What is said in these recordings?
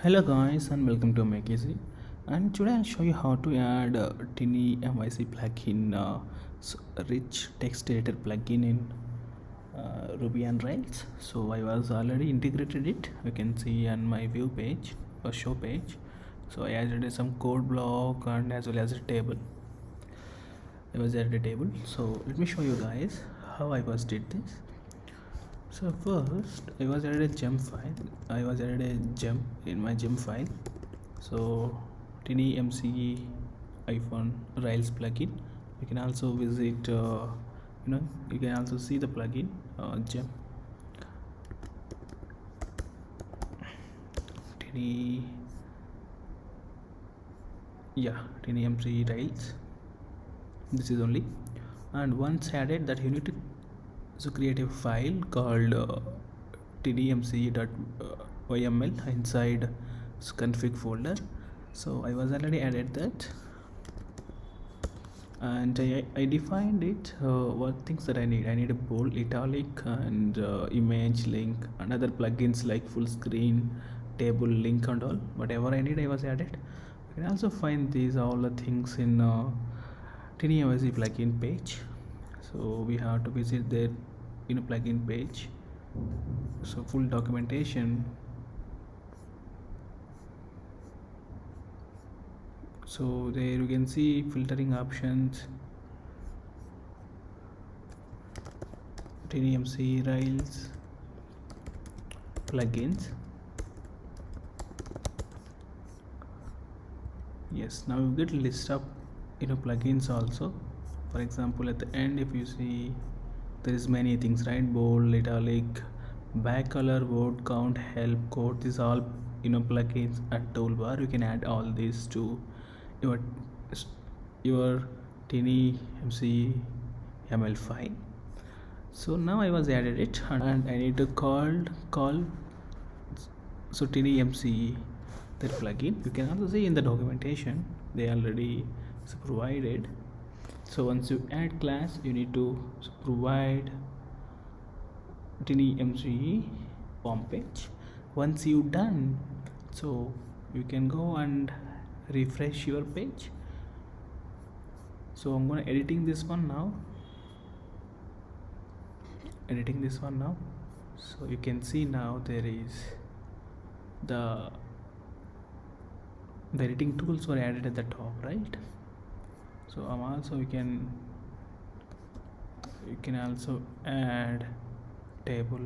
Hello guys and welcome to Make Easy, and today I'll show you how to add tinymce plugin, rich text editor plugin in Ruby and Rails. So I was already integrated it. You can see on my view page or show page. So I added some code block and as well as a table. I was added a table. So let me show you guys how I was did this. So first I was added a gem file. I was added a gem in my gem file. So tinymce-rails plugin. You can also visit you can also see the plugin gem tinymce-rails. This is only, and once added that you need to create a file called tinymce.yml inside config folder. So I was already added that, and I defined it. What things that I need a bold, italic, and image, link, and other plugins like full screen, table, link, and all. Whatever I need, I was added. You can also find these all the things in tinymce plugin page. So we have to visit their plugin page. So full documentation. So there you can see filtering options, tinymce-rails plugins. Yes, now you get a list of plugins also. For example, at the end, if you see, there is many things, right? Bold, italic, back color, word count, help, code. These all plugins at toolbar. You can add all these to your tinymce.yml file. So now I was added it, and I need to call so tinymce their plugin. You can also see in the documentation they already provided. So once you add class, you need to provide tinymce form page. Once you done, so you can go and refresh your page. So I'm gonna editing this one now. So you can see now there is the editing tools were added at the top, right? So you can also add table.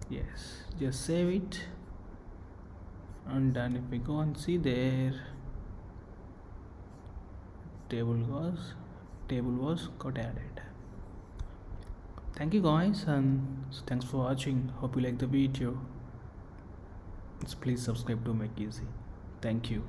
Yes, just save it, and then if we go and see there, table was got added. Thank you guys, and thanks for watching. Hope you like the video. Please subscribe to Make Easy. Thank you.